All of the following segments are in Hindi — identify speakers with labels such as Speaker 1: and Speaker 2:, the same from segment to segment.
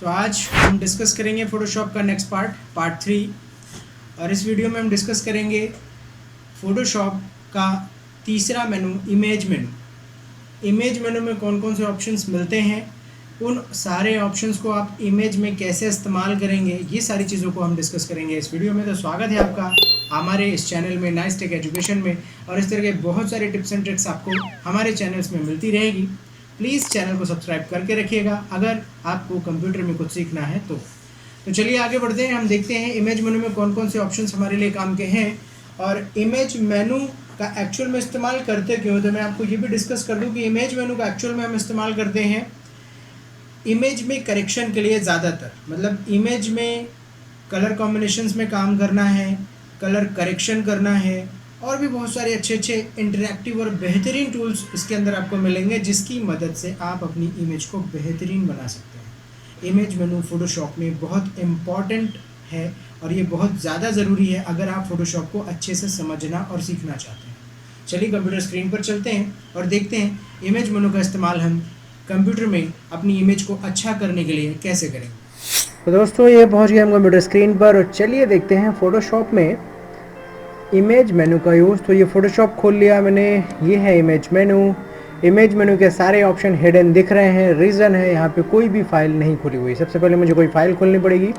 Speaker 1: तो आज हम डिस्कस करेंगे फ़ोटोशॉप का नेक्स्ट पार्ट 3। और इस वीडियो में हम डिस्कस करेंगे फ़ोटोशॉप का तीसरा मेनू, इमेज मेनू में कौन कौन से ऑप्शंस मिलते हैं, उन सारे ऑप्शंस को आप इमेज में कैसे इस्तेमाल करेंगे, ये सारी चीज़ों को हम डिस्कस करेंगे इस वीडियो में। तो स्वागत है आपका हमारे इस चैनल में, नाइस टेक एजुकेशन में। और इस तरह के बहुत सारे टिप्स एंड ट्रिक्स आपको हमारे चैनल्स में मिलती रहेगी। प्लीज़ चैनल को सब्सक्राइब करके रखिएगा अगर आपको कंप्यूटर में कुछ सीखना है तो चलिए आगे बढ़ते हैं। हम देखते हैं इमेज मेनू में कौन कौन से ऑप्शंस हमारे लिए काम के हैं और इमेज मेनू का एक्चुअल में इस्तेमाल करते क्यों। तो मैं आपको ये भी डिस्कस कर दूं कि इमेज मेनू का एक्चुअल में हम इस्तेमाल करते हैं इमेज में करेक्शन के लिए ज़्यादातर। मतलब इमेज में कलर कॉम्बिनेशंस में काम करना है, कलर करेक्शन करना है, और भी बहुत सारे अच्छे अच्छे इंटरैक्टिव और बेहतरीन टूल्स इसके अंदर आपको मिलेंगे जिसकी मदद से आप अपनी इमेज को बेहतरीन बना सकते हैं। इमेज मेनू फ़ोटोशॉप में बहुत इम्पॉर्टेंट है और ये बहुत ज़्यादा ज़रूरी है अगर आप फ़ोटोशॉप को अच्छे से समझना और सीखना चाहते हैं। चलिए कंप्यूटर स्क्रीन पर चलते हैं और देखते हैं इमेज मेनू का इस्तेमाल हम कंप्यूटर में अपनी इमेज को अच्छा करने के लिए कैसे करेंगे। तो दोस्तों ये पहुंच गए हम कंप्यूटर स्क्रीन पर और चलिए देखते हैं फ़ोटोशॉप में इमेज मेनू का यूज़। तो ये फ़ोटोशॉप खोल लिया मैंने, ये है इमेज मेनू के सारे ऑप्शन हिडन दिख रहे हैं। रीज़न है यहाँ पे कोई भी फाइल नहीं खुली हुई। सबसे पहले मुझे कोई फ़ाइल खोलनी पड़ेगी,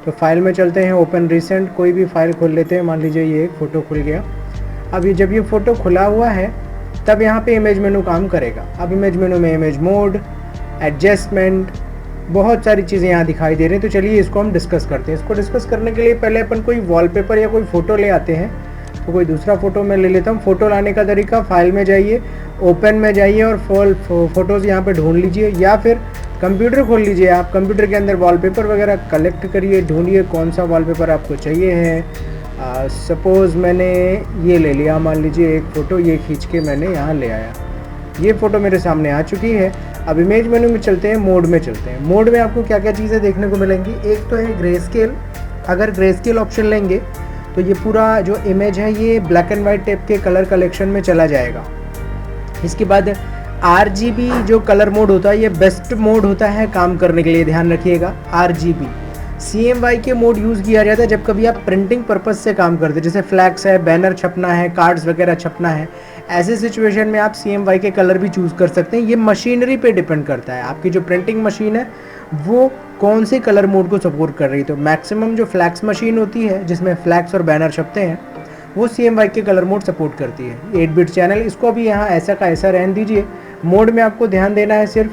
Speaker 1: तो फाइल में चलते हैं, ओपन रिसेंट, कोई भी फाइल खोल लेते हैं। मान लीजिए ये एक फ़ोटो खुल गया। अब ये जब ये फ़ोटो खुला हुआ है तब यहाँ पे इमेज मेनू काम करेगा। अब इमेज मेनू में इमेज मोड, एडजस्टमेंट, बहुत सारी चीज़ें यहाँ दिखाई दे रही हैं। तो चलिए इसको हम डिस्कस करते हैं। इसको डिस्कस करने के लिए पहले अपन कोई वॉलपेपर या कोई फ़ोटो ले आते हैं। तो कोई दूसरा फ़ोटो मैं ले लेता हूँ। फ़ोटो लाने का तरीका, फाइल में जाइए, ओपन में जाइए और फ़ोटोज़ यहाँ पे ढूंढ लीजिए, या फिर कंप्यूटर खोल लीजिए। आप कंप्यूटर के अंदर वॉलपेपर वगैरह कलेक्ट करिए, ढूंढिए कौन सा वॉलपेपर आपको चाहिए है। सपोज़ मैंने ये ले लिया, मान लीजिए एक फ़ोटो ये खींच के मैंने यहाँ ले आया। ये फ़ोटो मेरे सामने आ चुकी है। अब इमेज मेनू में चलते हैं, मोड में चलते हैं। मोड में आपको क्या क्या चीज़ें देखने को मिलेंगी। एक तो है ग्रे स्केल। अगर ग्रे स्केल ऑप्शन लेंगे तो ये पूरा जो इमेज है ये ब्लैक एंड वाइट टाइप के कलर कलेक्शन में चला जाएगा। इसके बाद RGB जो कलर मोड होता है ये बेस्ट मोड होता है काम करने के लिए, ध्यान रखिएगा। RGB CMY के मोड यूज़ किया जाता है जब कभी आप प्रिंटिंग पर्पस से काम करते हैं, जैसे फ्लैक्स है, बैनर छपना है, कार्ड्स वगैरह छपना है। ऐसे सिचुएशन में आप CMY के कलर भी चूज़ कर सकते हैं। ये मशीनरी पे डिपेंड करता है, आपकी जो प्रिंटिंग मशीन है वो कौन से कलर मोड को सपोर्ट कर रही है। तो मैक्सिमम जो फ्लैक्स मशीन होती है जिसमें फ्लैक्स और बैनर छपते हैं वो CMY के कलर मोड सपोर्ट करती है। 8-बिट चैनल, इसको भी यहाँ ऐसा का ऐसा रहने दीजिए। मोड में आपको ध्यान देना है सिर्फ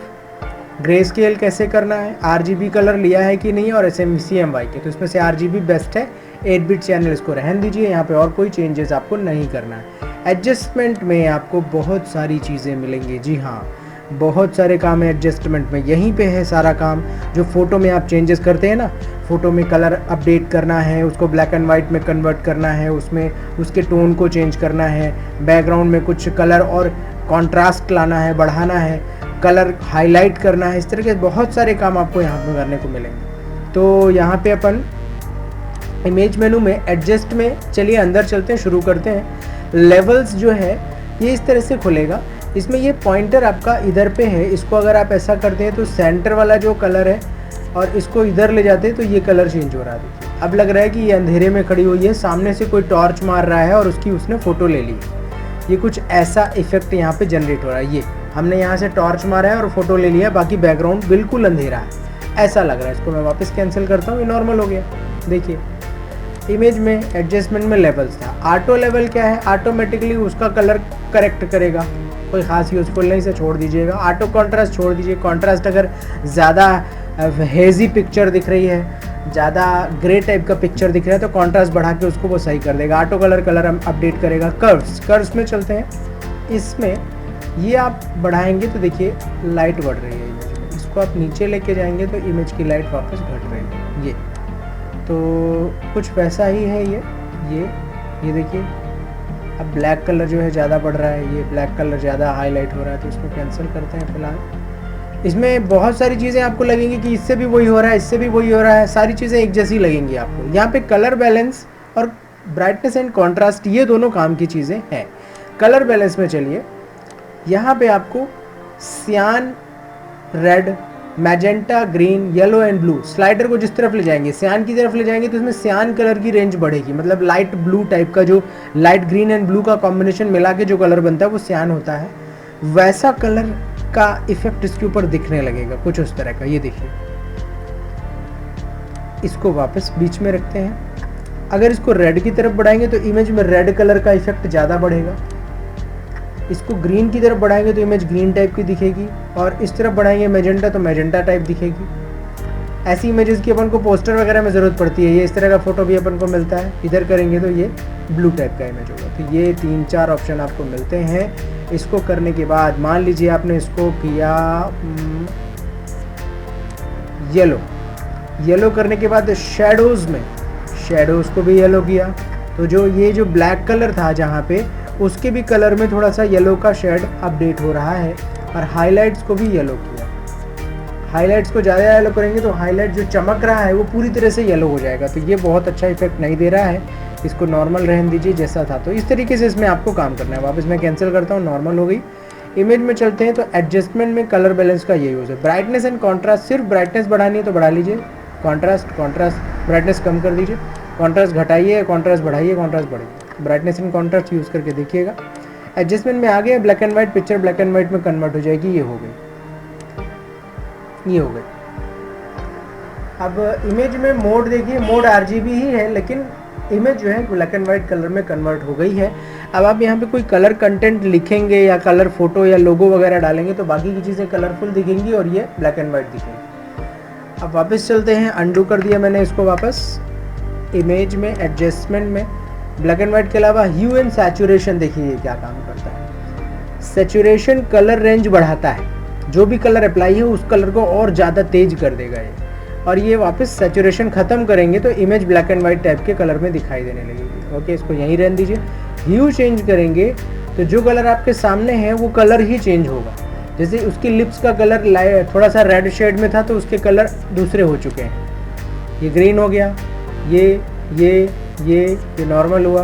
Speaker 1: ग्रे स्केल कैसे करना है, RGB कलर लिया है कि नहीं, और CMY के, तो इसमें से RGB बेस्ट है। 8-बिट चैनल इसको रहने दीजिए, यहाँ पे और कोई चेंजेस आपको नहीं करना है। एडजस्टमेंट में आपको बहुत सारी चीज़ें मिलेंगी। जी हाँ, बहुत सारे काम है एडजस्टमेंट में। यहीं पे है सारा काम। जो फ़ोटो में आप चेंजेस करते हैं ना, फ़ोटो में कलर अपडेट करना है, उसको ब्लैक एंड वाइट में कन्वर्ट करना है, उसमें उसके टोन को चेंज करना है, बैकग्राउंड में कुछ कलर और कॉन्ट्रास्ट लाना है, बढ़ाना है, कलर हाईलाइट करना है, इस तरह के बहुत सारे काम आपको यहाँ पर करने को मिलेंगे। तो यहाँ पे अपन इमेज मेनू में एडजस्ट में चलिए अंदर चलते हैं, शुरू करते हैं। लेवल्स जो है ये इस तरह से खुलेगा। इसमें ये पॉइंटर आपका इधर पे है, इसको अगर आप ऐसा करते हैं तो सेंटर वाला जो कलर है और इसको इधर ले जाते हैं तो ये कलर चेंज हो रहा है। देखिए अब लग रहा है कि ये अंधेरे में खड़ी हुई है, सामने से कोई टॉर्च मार रहा है और उसकी उसने फ़ोटो ले ली। ये कुछ ऐसा इफेक्ट यहाँ पे जनरेट हो रहा है। ये हमने यहाँ से टॉर्च मारा है और फोटो ले लिया, बाकी बैकग्राउंड बिल्कुल अंधेरा है, ऐसा लग रहा है। इसको मैं वापस कैंसिल करता हूँ, ये नॉर्मल हो गया। देखिए इमेज में एडजस्टमेंट में लेवल्स था। ऑटो लेवल क्या है, ऑटोमेटिकली उसका कलर करेक्ट करेगा, कोई ख़ास यूज़फुल नहीं, से छोड़ दीजिएगा। ऑटो कॉन्ट्रास्ट छोड़ दीजिए। कॉन्ट्रास्ट अगर ज़्यादा हेजी पिक्चर दिख रही है, ज़्यादा ग्रे टाइप का पिक्चर दिख रहा है तो कॉन्ट्रास्ट बढ़ा के उसको वो सही कर देगा। ऑटो कलर अपडेट करेगा। कर्व्स में चलते हैं। इसमें ये आप बढ़ाएंगे तो देखिए लाइट बढ़ रही है इमेज में। इसको आप नीचे लेके जाएंगे तो इमेज की लाइट वापस घट रही है। ये तो कुछ वैसा ही है। ये देखिए अब ब्लैक कलर जो है ज़्यादा बढ़ रहा है, ये ब्लैक कलर ज़्यादा हाईलाइट हो रहा है, तो इसको कैंसिल करते हैं फ़िलहाल। इसमें बहुत सारी चीज़ें आपको लगेंगी कि इससे भी वही हो रहा है, इससे भी वही हो रहा है, सारी चीज़ें एक जैसी लगेंगी आपको। यहाँ पे कलर बैलेंस और ब्राइटनेस एंड कॉन्ट्रास्ट ये दोनों काम की चीज़ें हैं। कलर बैलेंस में चलिए, यहाँ पे आपको सियान red, magenta, green, yellow and blue. Slider को जिस तरफ ले जाएंगे, सियान की तरफ ले जाएंगे, तो इसमें सियान कलर की रेंज बढ़ेगी। मतलब लाइट ब्लू टाइप का, जो लाइट ग्रीन एंड ब्लू का कॉम्बिनेशन मिला के जो कलर बनता है वो सियान होता है। वैसा कलर का इफेक्ट इसके ऊपर दिखने लगेगा कुछ उस तरह का। ये देखिए, इसको वापस बीच में रखते हैं। अगर इसको रेड की तरफ बढ़ाएंगे तो इमेज में रेड कलर का इफेक्ट ज़्यादा बढ़ेगा। इसको ग्रीन की तरफ बढ़ाएंगे तो इमेज ग्रीन टाइप की दिखेगी, और इस तरफ बढ़ाएंगे मैजेंटा तो मैजेंटा टाइप दिखेगी। ऐसी इमेजेस की अपन को पोस्टर वगैरह में ज़रूरत पड़ती है। ये इस तरह का फ़ोटो भी अपन को मिलता है। इधर करेंगे तो ये ब्लू टाइप का इमेज होगा। तो ये 3-4 ऑप्शन आपको मिलते हैं। इसको करने के बाद मान लीजिए आपने इसको किया येलो। येलो करने के बाद शेडोज़ में शेडोज़ को भी येलो किया, तो जो ब्लैक कलर था जहाँ पे, उसके भी कलर में थोड़ा सा येलो का शेड अपडेट हो रहा है। और हाइलाइट्स को भी येलो किया। हाइलाइट्स को ज़्यादा येलो करेंगे तो हाइलाइट जो चमक रहा है वो पूरी तरह से येलो हो जाएगा। तो ये बहुत अच्छा इफेक्ट नहीं दे रहा है, इसको नॉर्मल रहने दीजिए जैसा था। तो इस तरीके से इसमें आपको काम करना है। वापस मैं कैंसिल करता हूँ, नॉर्मल हो गई। इमेज में चलते हैं तो एडजस्टमेंट में कलर बैलेंस का ये यूज़ है। ब्राइटनेस एंड कॉन्ट्रास्ट, सिर्फ ब्राइटनेस बढ़ानी है तो बढ़ा लीजिए। कॉन्ट्रास्ट ब्राइटनेस कम कर दीजिए। कॉन्ट्रास्ट घटाइए, कॉन्ट्रास्ट बढ़ाइए, कॉन्ट्रास्ट बढ़ाइए। ब्राइटनेस एंड कॉन्ट्रास्ट यूज़ करके देखिएगा। एडजस्टमेंट में आ गए, black and white picture black and white में कन्वर्ट हो जाएगी। ये हो गई। अब इमेज में मोड देखिए, मोड RGB ही है, लेकिन इमेज जो है ब्लैक एंड वाइट कलर में कन्वर्ट हो गई है। अब आप यहाँ पे कोई कलर कंटेंट लिखेंगे या कलर फोटो या लोगो वगैरह डालेंगे तो बाकी की चीज़ें कलरफुल दिखेंगी और ये ब्लैक एंड वाइट दिखेंगी। अब वापस चलते हैं, अंडू कर दिया मैंने इसको वापस। इमेज में एडजस्टमेंट में ब्लैक एंड वाइट के अलावा ह्यू एंड सैचुरेशन देखिए क्या काम करता है। सैचुरेशन कलर रेंज बढ़ाता है, जो भी कलर अप्लाई है उस कलर को और ज़्यादा तेज कर देगा ये। और ये वापस सैचुरेशन ख़त्म करेंगे तो image black and white type के कलर में दिखाई देने लगेगी। ओके, इसको यहीं रहने दीजिए। ह्यू चेंज करेंगे तो जो कलर आपके सामने है वो कलर ही चेंज होगा। जैसे उसकी लिप्स का कलर थोड़ा सा रेड शेड में था तो उसके कलर दूसरे हो चुके हैं। ये ग्रीन हो गया, ये नॉर्मल हुआ।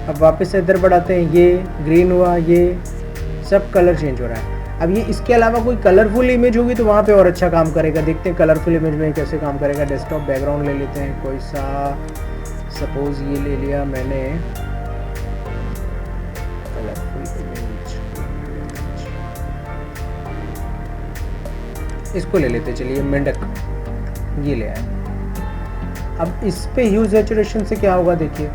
Speaker 1: अब वापस से इधर बढ़ाते हैं, ये ग्रीन हुआ, ये सब कलर चेंज हो रहा है। अब ये इसके अलावा कोई कलरफुल इमेज होगी तो वहाँ पे और अच्छा काम करेगा। देखते हैं कलरफुल इमेज में कैसे काम करेगा। डेस्कटॉप बैकग्राउंड ले लेते हैं कोई सा, सपोज ये ले लिया मैंने कलरफुल इमेज, इसको ले लेते, चलिए मेंढक, ये ले आए। अब इस पे ह्यू सैचुरेशन से क्या होगा देखिए,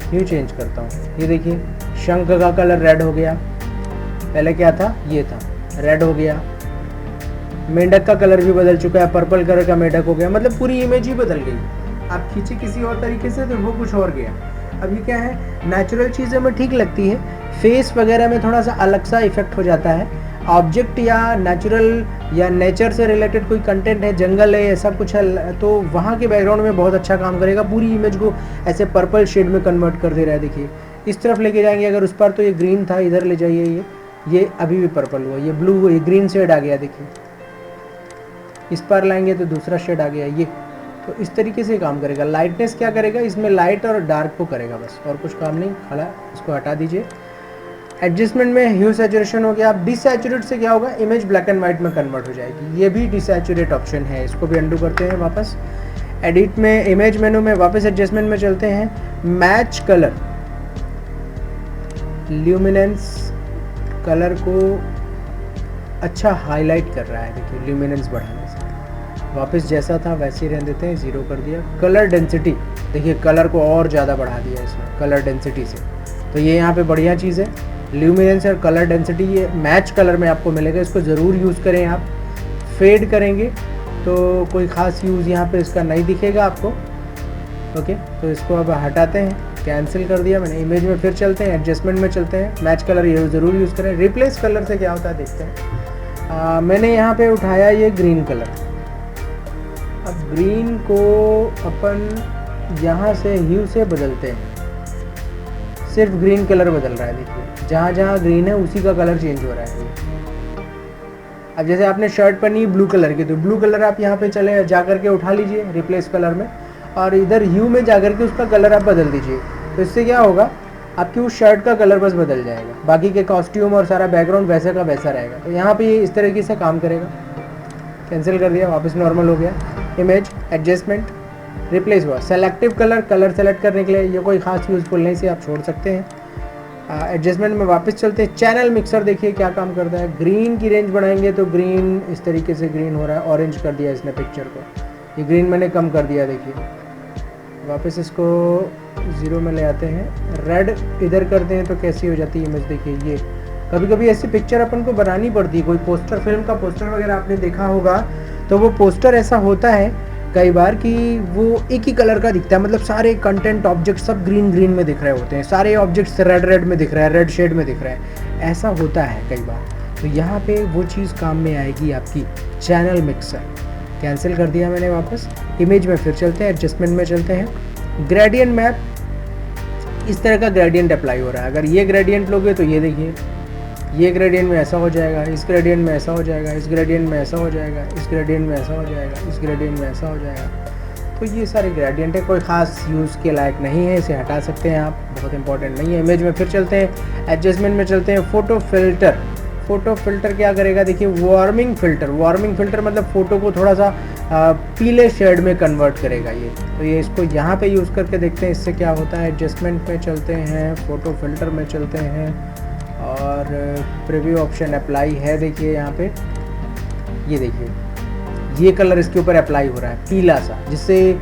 Speaker 1: ह्यू चेंज करता हूँ। ये देखिए शंख का कलर रेड हो गया, पहले क्या था, ये था, रेड हो गया। मेंढक का कलर भी बदल चुका है, पर्पल कलर का मेंढक हो गया। मतलब पूरी इमेज ही बदल गई। आप खींचे किसी और तरीके से तो वो कुछ और गया। अब ये क्या है, नेचुरल चीज़ें में ठीक लगती है, फेस वगैरह में थोड़ा सा अलग सा इफेक्ट हो जाता है। ऑब्जेक्ट या नेचुरल या नेचर से रिलेटेड कोई कंटेंट है, जंगल है, ऐसा कुछ है, तो वहाँ के बैकग्राउंड में बहुत अच्छा काम करेगा। पूरी इमेज को ऐसे पर्पल शेड में कन्वर्ट कर दे रहा है। देखिए इस तरफ लेके जाएंगे अगर, उस पर तो ये ग्रीन था, इधर ले जाइए, ये अभी भी पर्पल हुआ, ये ब्लू, ये ग्रीन शेड आ गया। देखिए इस पर लाएंगे तो दूसरा शेड आ गया ये। तो इस तरीके से काम करेगा। लाइटनेस क्या करेगा, इसमें लाइट और डार्क को करेगा बस, और कुछ काम नहीं। खड़ा, इसको हटा दीजिए। एडजस्टमेंट में ह्यू सैचुरेशन हो गया। अब डिसैचुरेट से क्या होगा, इमेज ब्लैक एंड वाइट में कन्वर्ट हो जाएगी। ये भी डिसैचुरेट ऑप्शन है, इसको भी अंडू करते हैं वापस। एडिट में, इमेज मेनू में वापस एडजस्टमेंट में चलते हैं। मैच कलर, ल्यूमिनेंस कलर को अच्छा हाईलाइट कर रहा है। देखिए ल्यूमिनेंस बढ़ाने से वापस जैसा था वैसे ही रहने देते हैं, 0 कर दिया। कलर डेंसिटी, देखिए कलर को और ज़्यादा बढ़ा दिया इसमें कलर डेंसिटी से। तो ये यहाँ पे बढ़िया चीज़ है। ल्यूमिनेंस और कलर डेंसिटी ये मैच कलर में आपको मिलेगा, इसको ज़रूर यूज़ करें आप। फेड करेंगे तो कोई ख़ास यूज़ यहाँ पे इसका नहीं दिखेगा आपको। ओके, तो इसको अब हटाते हैं, कैंसिल कर दिया मैंने। इमेज में फिर चलते हैं, एडजस्टमेंट में चलते हैं। मैच कलर ये ज़रूर यूज़ करें। रिप्लेस कलर से क्या होता है देखते हैं। मैंने यहाँ पे उठाया ये ग्रीन कलर। अब ग्रीन को अपन यहाँ से ह्यू से बदलते हैं, सिर्फ ग्रीन कलर बदल रहा है। देखिए जहाँ जहाँ ग्रीन है उसी का कलर चेंज हो रहा है। अब जैसे आपने शर्ट पहनी ब्लू कलर की, तो ब्लू कलर आप यहाँ पे चले जा करके उठा लीजिए रिप्लेस कलर में, और इधर ह्यू में जा करके उसका कलर आप बदल दीजिए। तो इससे क्या होगा, आपकी उस शर्ट का कलर बस बदल जाएगा, बाकी के कॉस्ट्यूम और सारा बैकग्राउंड वैसे का वैसा रहेगा। तो यहाँ पे ये इस तरीके से काम करेगा। कैंसिल कर दिया, वापस नॉर्मल हो गया। इमेज एडजस्टमेंट रिप्लेस हुआ। सेलेक्टिव कलर सेलेक्ट करने के लिए ये कोई खास यूज़फुल नहीं, से आप छोड़ सकते हैं। एडजस्टमेंट में वापस चलते हैं। चैनल मिक्सर देखिए क्या काम करता है। ग्रीन की रेंज बढ़ाएंगे तो ग्रीन इस तरीके से ग्रीन हो रहा है, ऑरेंज कर दिया इसने पिक्चर को, ये ग्रीन मैंने कम कर दिया। देखिए वापस इसको 0 में ले आते हैं, रेड इधर करते हैं तो कैसी हो जाती है इमेज। देखिए ये कभी कभी ऐसी पिक्चर अपन को बनानी पड़ती है, कोई पोस्टर, फिल्म का पोस्टर वगैरह आपने देखा होगा, तो वो पोस्टर ऐसा होता है कई बार कि वो एक ही कलर का दिखता है, मतलब सारे कंटेंट ऑब्जेक्ट सब ग्रीन ग्रीन में दिख रहे होते हैं, सारे ऑब्जेक्ट्स रेड रेड में दिख रहा है, रेड शेड में दिख रहा है, ऐसा होता है कई बार। तो यहाँ पे वो चीज़ काम में आएगी आपकी चैनल मिक्सर। कैंसिल कर दिया मैंने वापस। इमेज में फिर चलते हैं, एडजस्टमेंट में चलते हैं। ग्रेडियंट मैप, इस तरह का ग्रेडियंट अप्लाई हो रहा है। अगर ये ग्रेडियंट लोगे तो ये देखिए, ये ग्रेडियंट में ऐसा हो जाएगा, इस ग्रेडियंट में ऐसा हो जाएगा, इस ग्रेडियंट में ऐसा हो जाएगा, इस ग्रेडियंट में ऐसा हो जाएगा, इस ग्रेडियंट में ऐसा हो जाएगा। तो ये सारे ग्रेडियंट है, कोई ख़ास यूज़ के लायक नहीं है, इसे हटा सकते हैं आप, बहुत इंपॉर्टेंट नहीं है। इमेज में फिर चलते हैं, एडजस्टमेंट में चलते हैं। फ़ोटो फिल्टर, फ़ोटो फिल्टर क्या करेगा, देखिए वार्मिंग फ़िल्टर। वार्मिंग फ़िल्टर मतलब फ़ोटो को थोड़ा सा पीले शेड में कन्वर्ट करेगा ये। तो ये इसको यहाँ पे यूज़ करके देखते हैं इससे क्या होता है। एडजस्टमेंट में चलते हैं, फ़ोटो फिल्टर में चलते हैं और प्रीव्यू ऑप्शन अप्लाई है। देखिए यहाँ पे ये देखिए ये कलर इसके ऊपर अप्लाई हो रहा है पीला सा, जिससे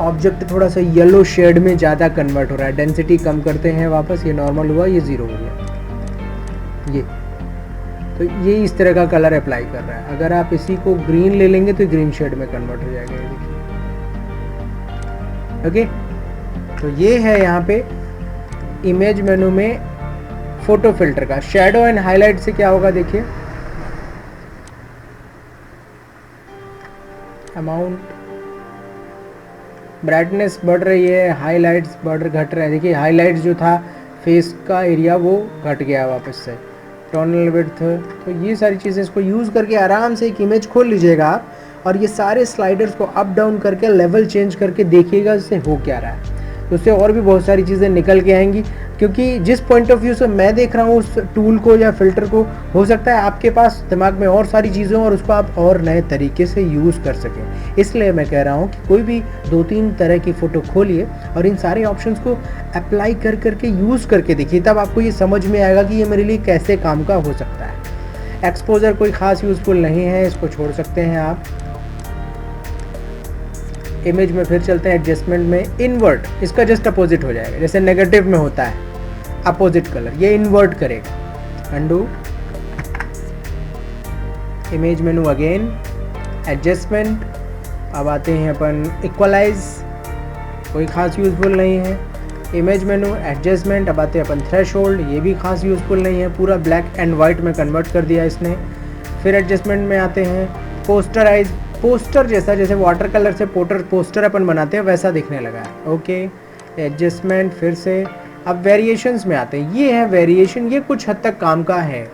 Speaker 1: ऑब्जेक्ट थोड़ा सा येलो शेड में ज़्यादा कन्वर्ट हो रहा है। डेंसिटी कम करते हैं वापस, ये नॉर्मल हुआ, ये 0 हो गया। ये तो ये इस तरह का कलर अप्लाई कर रहा है। अगर आप इसी को ग्रीन ले लेंगे तो ग्रीन शेड में कन्वर्ट हो जाएगा, ये देखिए। ओके, तो ये है यहाँ पे इमेज मेनू में फोटो फिल्टर का। शैडो एंड हाईलाइट से क्या होगा देखिए, अमाउंट, ब्राइटनेस बढ़ रही है, हाईलाइट्स घट रहे हैं। देखिए हाईलाइट्स जो था फेस का एरिया वो घट गया वापस से। टोनल विड्थ, तो ये सारी चीज़ें इसको यूज़ करके आराम से एक इमेज खोल लीजिएगा आप, और ये सारे स्लाइडर्स को अप डाउन करके लेवल चेंज करके देखिएगा इससे हो क्या रहा है। तो उससे और भी बहुत सारी चीज़ें निकल के आएंगी, क्योंकि जिस पॉइंट ऑफ व्यू से मैं देख रहा हूँ उस टूल को या फिल्टर को, हो सकता है आपके पास दिमाग में और सारी चीज़ें और उसको आप और नए तरीके से यूज़ कर सकें। इसलिए मैं कह रहा हूँ कि कोई भी 2-3 तरह की फ़ोटो खोलिए और इन सारे ऑप्शंस को अप्लाई कर करके यूज़ करके देखिए, तब आपको ये समझ में आएगा कि ये मेरे लिए कैसे काम का हो सकता है। एक्सपोजर कोई ख़ास यूज़फुल नहीं है, इसको छोड़ सकते हैं आप। इमेज में फिर चलते हैं, एडजस्टमेंट में इन्वर्ट, इसका जस्ट अपोजिट हो जाएगा, जैसे नेगेटिव में होता है अपोजिट कलर, ये इन्वर्ट करेगा। अंडू, इमेज मेनू अगेन, एडजस्टमेंट, अब आते हैं अपन इक्वलाइज, कोई खास यूज़फुल नहीं है। इमेज मेनू, एडजस्टमेंट, अब आते हैं अपन थ्रेशोल्ड, ये भी खास यूज़फुल नहीं है, पूरा ब्लैक एंड वाइट में कन्वर्ट कर दिया इसने। फिर एडजस्टमेंट में आते हैं, पोस्टराइज, पोस्टर जैसा, जैसे वाटर कलर से पोस्टर अपन बनाते हैं वैसा दिखने लगा है। ओके, एडजस्टमेंट फिर से। अब वेरिएशंस में आते हैं, ये है वेरिएशन, ये कुछ हद तक काम का है।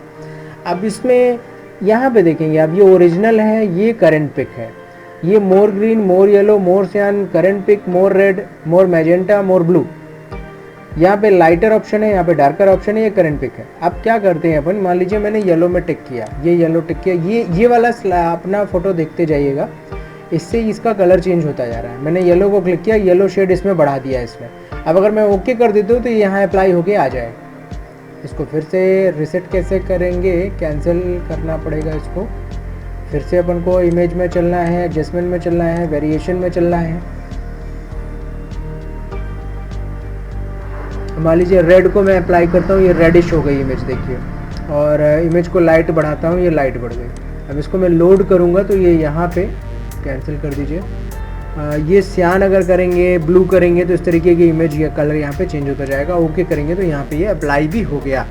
Speaker 1: अब इसमें यहाँ पे देखेंगे, अब ये ओरिजिनल है, ये करंट पिक है, ये मोर ग्रीन, मोर येलो, मोर सियान, करंट पिक, मोर रेड, मोर मैजेंटा, मोर ब्लू। यहाँ पे लाइटर ऑप्शन है, यहाँ पे डार्कर ऑप्शन है, ये करंट पिक है। अब क्या करते हैं अपन, मान लीजिए मैंने येलो में टिक किया, ये येलो टिक किया, ये वाला अपना फोटो देखते जाइएगा, इससे इसका कलर चेंज होता जा रहा है। मैंने येलो को क्लिक किया, येलो शेड इसमें बढ़ा दिया इसमें। अब अगर मैं ओके कर देता हूँ तो यहाँ अप्लाई होके आ जाए। इसको फिर से रिसेट कैसे करेंगे, कैंसिल करना पड़ेगा इसको। फिर से अपन को इमेज में चलना है, एडजस्टमेंट में चलना है, वेरिएशन में चलना है। मान लीजिए रेड को मैं अप्लाई करता हूँ, ये रेडिश हो गई इमेज देखिए, और इमेज को लाइट बढ़ाता हूँ, ये लाइट बढ़ गई। अब इसको मैं लोड करूँगा तो ये यहाँ पे कैंसिल कर दीजिए। ये सियान अगर करेंगे, ब्लू करेंगे तो इस तरीके की इमेज या कलर यहाँ पे चेंज होता जाएगा। ओके करेंगे तो यहाँ पे ये अप्लाई भी हो गया।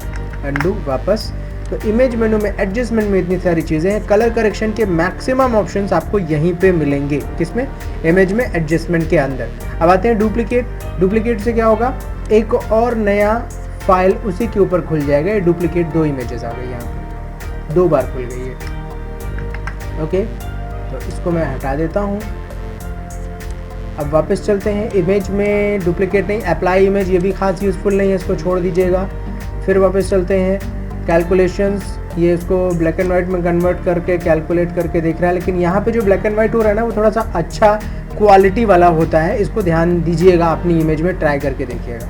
Speaker 1: अंडू वापस। तो इमेज मेनू में, एडजस्टमेंट में इतनी सारी चीज़ें हैं। कलर करेक्शन के मैक्सिमम ऑप्शंस आपको यहीं पे मिलेंगे, किसमें, इमेज में, एडजस्टमेंट के अंदर। अब आते हैं डुप्लीकेट। डुप्लीकेट से क्या होगा, एक और नया फाइल उसी के ऊपर खुल जाएगा। ये डुप्लीकेट 2 इमेजेस आ गई, यहाँ पे 2 बार खुल गई है। ओके, तो इसको मैं हटा देता हूँ। अब वापस चलते हैं, इमेज में डुप्लीकेट नहीं, अप्लाई इमेज ये भी खास यूज़फुल नहीं है, इसको छोड़ दीजिएगा। फिर वापस चलते हैं, कैलकुलेशंस, ये इसको ब्लैक एंड वाइट में कन्वर्ट करके कैलकुलेट करके देख रहा है, लेकिन यहाँ पे जो ब्लैक एंड वाइट हो रहा है ना वो थोड़ा सा अच्छा क्वालिटी वाला होता है, इसको ध्यान दीजिएगा, अपनी इमेज में ट्राई करके देखिएगा।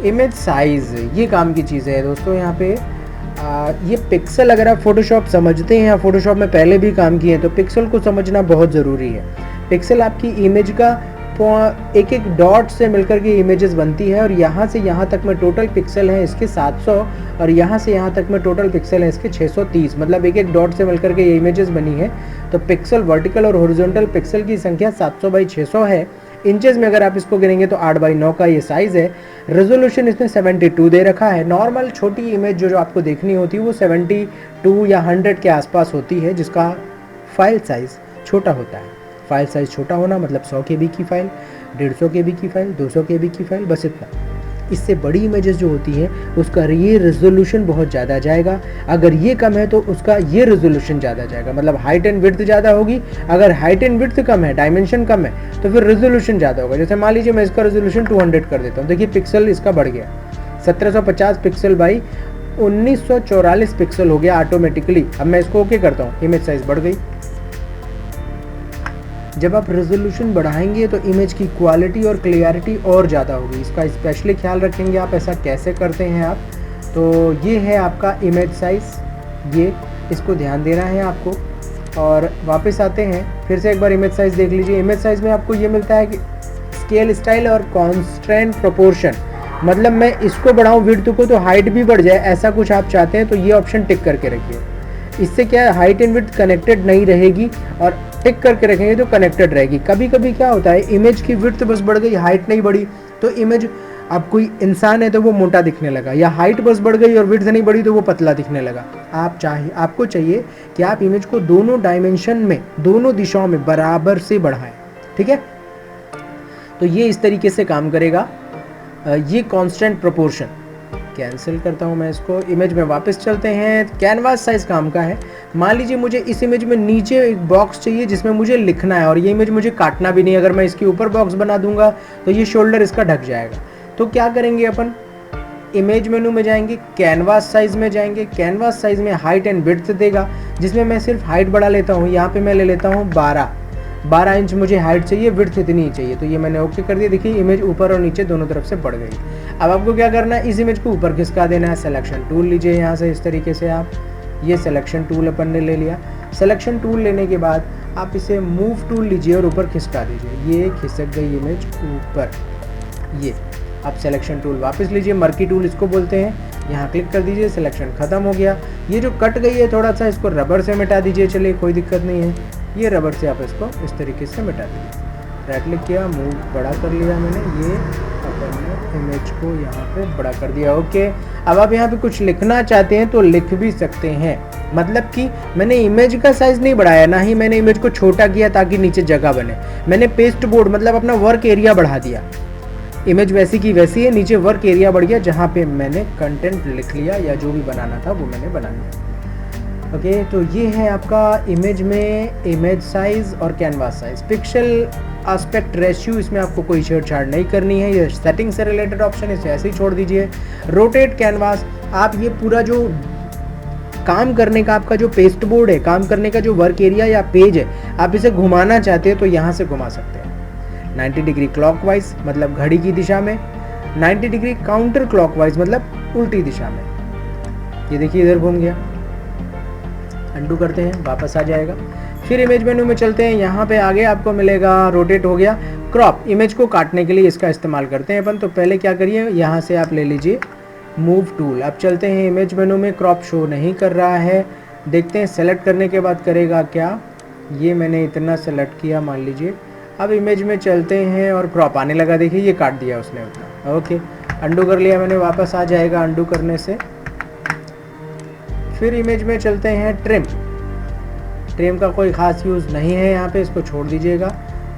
Speaker 1: इमेज साइज़ ये काम की चीज़ है दोस्तों। यहाँ पे ये पिक्सल, अगर आप फोटोशॉप समझते हैं या फोटोशॉप में पहले भी काम किए हैं तो पिक्सल को समझना बहुत ज़रूरी है। पिक्सल आपकी इमेज का एक एक डॉट से मिलकर के इमेजेस बनती है, और यहाँ से यहाँ तक में टोटल पिक्सल है इसके 700, और यहाँ से यहाँ तक में टोटल पिक्सल है इसके 630, मतलब एक एक डॉट से मिलकर के ये इमेजेस बनी है। तो पिक्सल, वर्टिकल और हॉरिजॉन्टल पिक्सल की संख्या 700 बाई 600 है। इंचेस में अगर आप इसको गिनेंगे तो 8 बाई 9 का ये साइज़ है। रेजोल्यूशन इसमें 72 दे रखा है। नॉर्मल छोटी इमेज जो आपको देखनी होती है वो 72 या 100 के आसपास होती है, जिसका फाइल साइज़ छोटा होता है। फाइल साइज़ छोटा होना मतलब 100 KB की फ़ाइल, 150 KB की फ़ाइल, 200 KB की फ़ाइल, बस इतना। इससे बड़ी इमेजेस जो होती हैं उसका ये रेजोल्यूशन बहुत ज़्यादा जाएगा। अगर ये कम है तो उसका ये रेजोल्यूशन ज़्यादा जाएगा, मतलब हाइट एंड विड्थ ज़्यादा होगी। अगर हाइट एंड विड्थ कम है, डायमेंशन कम है, तो फिर रेजोल्यूशन ज़्यादा होगा। जैसे मान लीजिए मैं इसका रेजोल्यूशन 200 कर देता हूँ, देखिए पिक्सल इसका बढ़ गया, 1750 पिक्सल बाई 1944 पिक्सल हो गया ऑटोमेटिकली। अब मैं इसको ओके करता हूँ, इमेज साइज़ बढ़ गई। जब आप रेजोल्यूशन बढ़ाएंगे तो इमेज की क्वालिटी और क्लियरिटी और ज़्यादा होगी। इसका स्पेशली ख्याल रखेंगे आप। ऐसा कैसे करते हैं आप, तो ये है आपका इमेज साइज़, ये इसको ध्यान देना है आपको। और वापस आते हैं, फिर से एक बार इमेज साइज़ देख लीजिए। इमेज साइज़ में आपको ये मिलता है कि स्केल स्टाइल और कॉन्स्टेंट प्रोपोर्शन, मतलब मैं इसको बढ़ाऊँ विड्थ को तो हाइट भी बढ़ जाए, ऐसा कुछ आप चाहते हैं तो ये ऑप्शन टिक करके रखिए। इससे क्या है, हाइट एंड विड्थ कनेक्टेड नहीं रहेगी, और टिक करके रखेंगे तो कनेक्टेड रहेगी। कभी कभी क्या होता है, इमेज की विड्थ बस बढ़ गई, हाइट नहीं बढ़ी, तो इमेज, अब कोई इंसान है तो वो मोटा दिखने लगा, या हाइट बस बढ़ गई और विड्थ नहीं बढ़ी तो वो पतला दिखने लगा। आपको चाहिए कि आप इमेज को दोनों डायमेंशन में, दोनों दिशाओं में बराबर से बढ़ाएं, ठीक है। तो ये इस तरीके से काम करेगा, ये कांस्टेंट प्रोपोर्शन। कैंसिल करता हूँ मैं इसको। इमेज में वापस चलते हैं, कैनवास साइज़ काम का है। मान लीजिए मुझे इस इमेज में नीचे एक बॉक्स चाहिए जिसमें मुझे लिखना है, और ये इमेज मुझे काटना भी नहीं। अगर मैं इसके ऊपर बॉक्स बना दूंगा तो ये शोल्डर इसका ढक जाएगा। तो क्या करेंगे अपन, इमेज मेनू में जाएंगे, कैनवास साइज़ में जाएंगे। कैनवास साइज़ में हाइट एंड विड्थ देगा, जिसमें मैं सिर्फ हाइट बढ़ा लेता हूँ। यहाँ पर मैं ले लेता हूँ 12 इंच मुझे हाइट चाहिए, विड्थ इतनी ही चाहिए। तो ये मैंने ओके कर दिया। देखिए इमेज ऊपर और नीचे दोनों तरफ से बढ़ गई। अब आपको क्या करना है, इस इमेज को ऊपर खिसका देना है। सिलेक्शन टूल लीजिए यहाँ से, इस तरीके से आप, ये सिलेक्शन टूल अपन ने ले लिया। सिलेक्शन टूल लेने के बाद आप इसे मूव टूल लीजिए और ऊपर खिसका दीजिए। ये खिसक गई इमेज ऊपर। ये आप सिलेक्शन टूल वापस लीजिए, मर्की टूल इसको बोलते हैं, यहाँ क्लिक कर दीजिए, सिलेक्शन ख़त्म हो गया। ये जो कट गई है थोड़ा सा, इसको रबर से मिटा दीजिए, चलिए कोई दिक्कत नहीं है। ये रबर से आप इसको इस तरीके से मिटा दीजिए। राइट क्लिक किया, मूव बड़ा कर लिया मैंने, ये अपन ने इमेज को यहाँ पे बड़ा कर दिया। ओके, अब आप यहाँ पे कुछ लिखना चाहते हैं तो लिख भी सकते हैं। मतलब कि मैंने इमेज का साइज़ नहीं बढ़ाया, ना ही मैंने इमेज को छोटा किया ताकि नीचे जगह बने। मैंने पेस्ट बोर्ड, मतलब अपना वर्क एरिया बढ़ा दिया। इमेज वैसी की वैसी है, नीचे वर्क एरिया बढ़ गया जहाँ पे मैंने कंटेंट लिख लिया या जो भी बनाना था वो मैंने बना लिया। ओके, तो ये है आपका इमेज में इमेज साइज़ और canvas size. Pixel aspect ratio, इसमें आपको कोई छेड़छाड़ नहीं करनी है, ये सेटिंग से रिलेटेड ऑप्शन, इसे ऐसे ही छोड़ दीजिए। रोटेट कैनवास, आप ये पूरा जो काम करने का आपका जो पेस्ट बोर्ड है, काम करने का जो वर्क एरिया या पेज है, आप इसे घुमाना चाहते हैं तो यहाँ से घुमा सकते हैं। 90 डिग्री क्लॉकवाइज मतलब घड़ी की दिशा में, 90 डिग्री काउंटर क्लॉकवाइज मतलब उल्टी दिशा में। ये देखिए इधर घूम गया। अंडू करते हैं, वापस आ जाएगा। फिर इमेज मेनू में चलते हैं, यहाँ पे आगे आपको मिलेगा रोटेट हो गया। क्रॉप, इमेज को काटने के लिए इसका इस्तेमाल करते हैं अपन। तो पहले क्या करिए, यहाँ से आप ले लीजिए मूव टूल। अब चलते हैं इमेज मेनू में, क्रॉप शो नहीं कर रहा है, देखते हैं सेलेक्ट करने के बाद करेगा क्या। ये मैंने इतना सेलेक्ट किया मान लीजिए। अब इमेज में चलते हैं और क्रॉप आने लगा, देखिए ये काट दिया उसने उतना। ओके, अंडू कर लिया मैंने, वापस आ जाएगा अंडू करने से। फिर इमेज में चलते हैं ट्रिम। ट्रिम का कोई ख़ास यूज़ नहीं है यहाँ पे, इसको छोड़ दीजिएगा।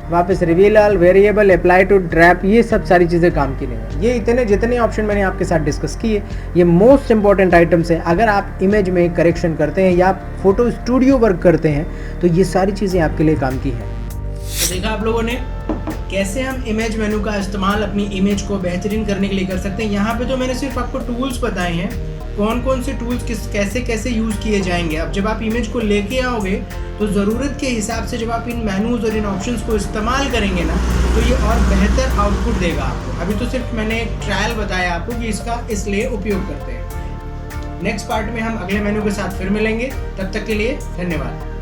Speaker 1: वापस reveal all, variable, apply to drape, ये सब सारी चीज़ें काम की नहीं है। ये इतने जितने ऑप्शन मैंने आपके साथ डिस्कस किए, ये मोस्ट इंपॉर्टेंट आइटम्स हैं। अगर आप इमेज में करेक्शन करते हैं या आप फोटो स्टूडियो वर्क करते हैं तो ये सारी चीज़ें आपके लिए काम की हैं। तो देखा आप लोगों ने कैसे हम इमेज मेनू का इस्तेमाल अपनी इमेज को बेहतरीन करने के लिए कर सकते हैं। यहाँ पे तो मैंने सिर्फ आपको टूल्स बताए हैं, कौन कौन से टूल्स कैसे कैसे यूज़ किए जाएंगे। अब जब आप इमेज को लेके आओगे तो ज़रूरत के हिसाब से जब आप इन मेनूज़ और इन ऑप्शंस को इस्तेमाल करेंगे ना, तो ये और बेहतर आउटपुट देगा आपको। अभी तो सिर्फ मैंने एक ट्रायल बताया आपको कि इसका इसलिए उपयोग करते हैं। नेक्स्ट पार्ट में हम अगले मेनू के साथ फिर मिलेंगे, तब तक के लिए धन्यवाद।